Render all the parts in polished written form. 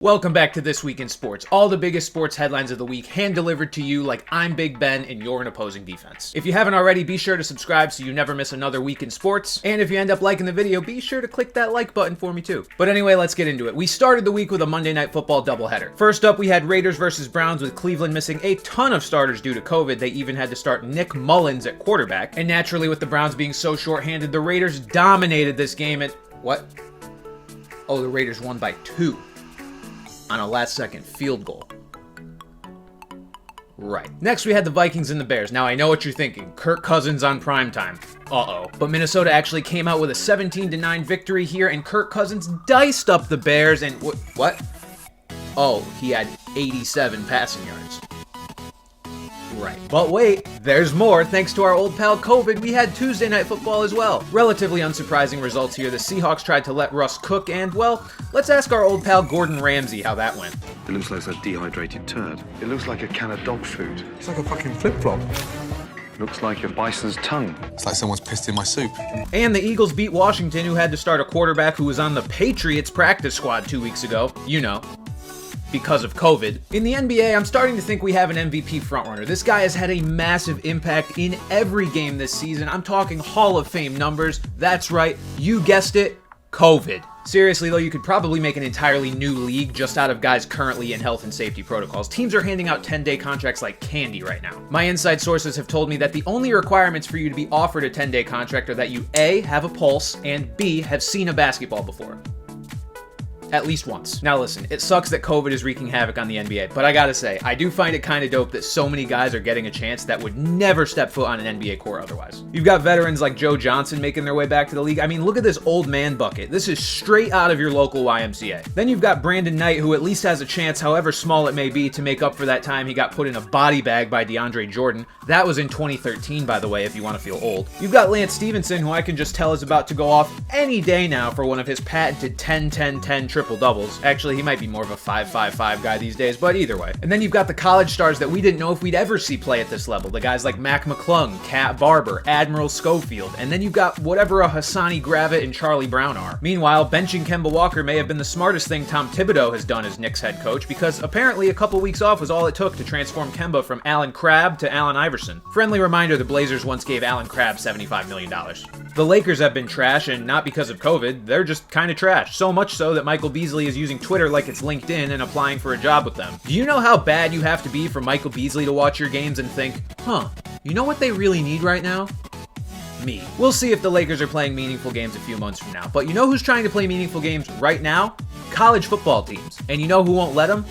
Welcome back to This Week in Sports. All the biggest sports headlines of the week hand-delivered to you like I'm Big Ben and you're an opposing defense. If you haven't already, be sure to subscribe so you never miss another week in sports. And if you end up liking the video, be sure to click that like button for me too. But anyway, let's get into it. We started the week with a Monday Night Football doubleheader. First up, we had Raiders versus Browns with Cleveland missing a ton of starters due to COVID. They even had to start Nick Mullins at quarterback. And naturally, with the Browns being so short-handed, the Raiders dominated this game at... what? Oh, the Raiders won by 2. On a last-second field goal. Right. Next, we had the Vikings and the Bears. Now, I know what you're thinking. Kirk Cousins on primetime. Uh-oh. But Minnesota actually came out with a 17-9 victory here, and Kirk Cousins diced up the Bears, and... what? Oh, he had 87 passing yards. Right. But wait, there's more. Thanks to our old pal COVID, we had Tuesday Night Football as well. Relatively unsurprising results here. The Seahawks tried to let Russ cook, and, well, let's ask our old pal Gordon Ramsay how that went. It looks like a dehydrated turd. It looks like a can of dog food. It's like a fucking flip-flop. Looks like a bison's tongue. It's like someone's pissed in my soup. And the Eagles beat Washington, who had to start a quarterback who was on the Patriots practice squad 2 weeks ago. You know. Because of COVID. In the NBA, I'm starting to think we have an MVP frontrunner. This guy has had a massive impact in every game this season. I'm talking Hall of Fame numbers. That's right, you guessed it, COVID. Seriously though, you could probably make an entirely new league just out of guys currently in health and safety protocols. Teams are handing out 10-day contracts like candy right now. My inside sources have told me that the only requirements for you to be offered a 10-day contract are that you A, have a pulse, and B, have seen a basketball before. At least once. Now listen, it sucks that COVID is wreaking havoc on the NBA, but I gotta say, I do find it kind of dope that so many guys are getting a chance that would never step foot on an NBA court otherwise. You've got veterans like Joe Johnson making their way back to the league. I mean, look at this old man bucket. This is straight out of your local YMCA. Then you've got Brandon Knight, who at least has a chance, however small it may be, to make up for that time he got put in a body bag by DeAndre Jordan. That was in 2013, by the way, if you want to feel old. You've got Lance Stevenson, who I can just tell is about to go off any day now for one of his patented 10-10-10 triple doubles. Actually, he might be more of a 5-5-5 guy these days, but either way. And then you've got the college stars that we didn't know if we'd ever see play at this level. The guys like Mac McClung, Cat Barber, Admiral Schofield, and then you've got whatever a Hassani Gravett and Charlie Brown are. Meanwhile, benching Kemba Walker may have been the smartest thing Tom Thibodeau has done as Knicks head coach, because apparently a couple weeks off was all it took to transform Kemba from Alan Crabb to Allen Iverson. Friendly reminder, the Blazers once gave Alan Crabb $75 million. The Lakers have been trash, and not because of COVID, they're just kind of trash. So much so that Michael Beasley is using Twitter like it's LinkedIn and applying for a job with them. Do you know how bad you have to be for Michael Beasley to watch your games and think, you know what they really need right now? Me. We'll see if the Lakers are playing meaningful games a few months from now. But you know who's trying to play meaningful games right now? College football teams. And you know who won't let them?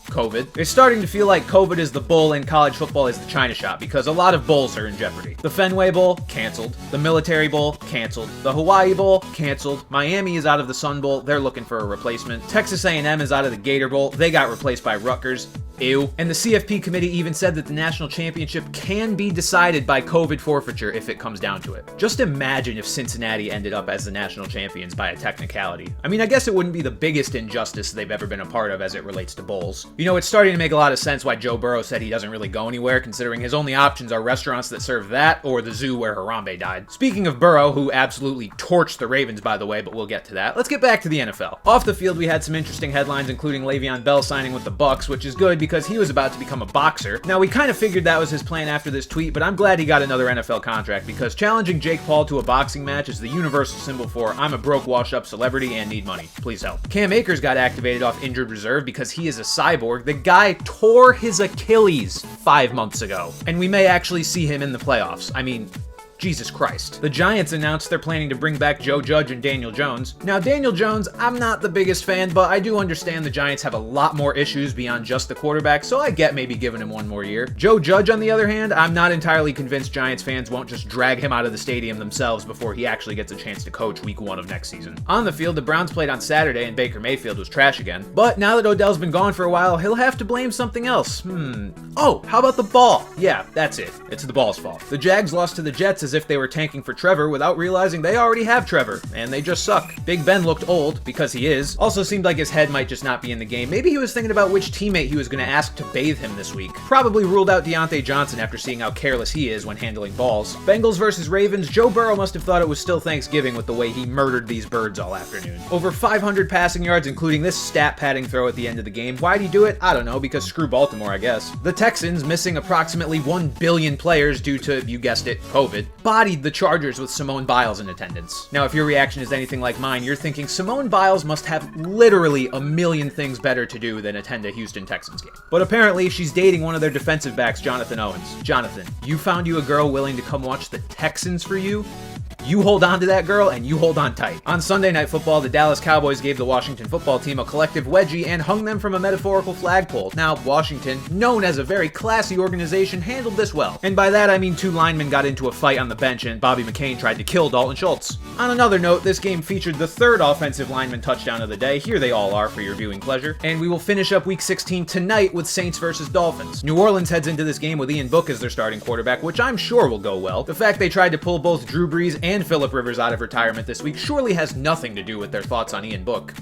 COVID. It's starting to feel like COVID is the bull and college football is the China shop, because a lot of bowls are in jeopardy. The Fenway Bowl, canceled. The Military Bowl, canceled. The Hawaii Bowl, canceled. Miami is out of the Sun Bowl, they're looking for a replacement. Texas A&M is out of the Gator Bowl, they got replaced by Rutgers. Ew. And the CFP committee even said that the national championship can be decided by COVID forfeiture if it comes down to it. Just imagine if Cincinnati ended up as the national champions by a technicality. I mean, I guess it wouldn't be the biggest injustice they've ever been a part of as it relates to bowls. You know, it's starting to make a lot of sense why Joe Burrow said he doesn't really go anywhere, considering his only options are restaurants that serve that or the zoo where Harambe died. Speaking of Burrow, who absolutely torched the Ravens, by the way, but we'll get to that, let's get back to the NFL. Off the field, we had some interesting headlines, including Le'Veon Bell signing with the Bucks, which is good because he was about to become a boxer. Now, we kind of figured that was his plan after this tweet, but I'm glad he got another NFL contract, because challenging Jake Paul to a boxing match is the universal symbol for I'm a broke, washed-up celebrity and need money. Please help. Cam Akers got activated off injured reserve because he is a cyborg. The guy tore his Achilles 5 months ago, and we may actually see him in the playoffs. I mean, Jesus Christ. The Giants announced they're planning to bring back Joe Judge and Daniel Jones. Now, Daniel Jones, I'm not the biggest fan, but I do understand the Giants have a lot more issues beyond just the quarterback, so I get maybe giving him one more year. Joe Judge, on the other hand, I'm not entirely convinced Giants fans won't just drag him out of the stadium themselves before he actually gets a chance to coach week 1 of next season. On the field, the Browns played on Saturday and Baker Mayfield was trash again. But now that Odell's been gone for a while, he'll have to blame something else. Oh, how about the ball? Yeah, that's it. It's the ball's fault. The Jags lost to the Jets as as if they were tanking for Trevor without realizing they already have Trevor, and they just suck. Big Ben looked old, because he is. Also seemed like his head might just not be in the game. Maybe he was thinking about which teammate he was going to ask to bathe him this week. Probably ruled out Deontay Johnson after seeing how careless he is when handling balls. Bengals versus Ravens, Joe Burrow must have thought it was still Thanksgiving with the way he murdered these birds all afternoon. Over 500 passing yards, including this stat padding throw at the end of the game. Why'd he do it? I don't know, because screw Baltimore, I guess. The Texans, missing approximately 1 billion players due to, you guessed it, COVID, bodied the Chargers with Simone Biles in attendance. Now, if your reaction is anything like mine, you're thinking Simone Biles must have literally a million things better to do than attend a Houston Texans game. But apparently, she's dating one of their defensive backs, Jonathan Owens. Jonathan, you found you a girl willing to come watch the Texans for you? You hold on to that girl, and you hold on tight. On Sunday Night Football, the Dallas Cowboys gave the Washington football team a collective wedgie and hung them from a metaphorical flagpole. Now, Washington, known as a very classy organization, handled this well. And by that, I mean 2 linemen got into a fight on the bench and Bobby McCain tried to kill Dalton Schultz. On another note, this game featured the 3rd offensive lineman touchdown of the day. Here they all are for your viewing pleasure. And we will finish up Week 16 tonight with Saints versus Dolphins. New Orleans heads into this game with Ian Book as their starting quarterback, which I'm sure will go well. The fact they tried to pull both Drew Brees and Phillip Rivers out of retirement this week surely has nothing to do with their thoughts on Ian Book.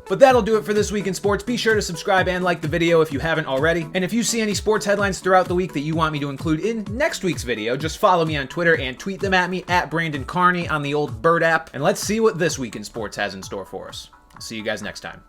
But that'll do it for this week in sports. Be sure to subscribe and like the video if you haven't already. And if you see any sports headlines throughout the week that you want me to include in next week's video, just follow me on Twitter and tweet them at me at Brandon Carney on the old Bird app. And let's see what this week in sports has in store for us. I'll see you guys next time.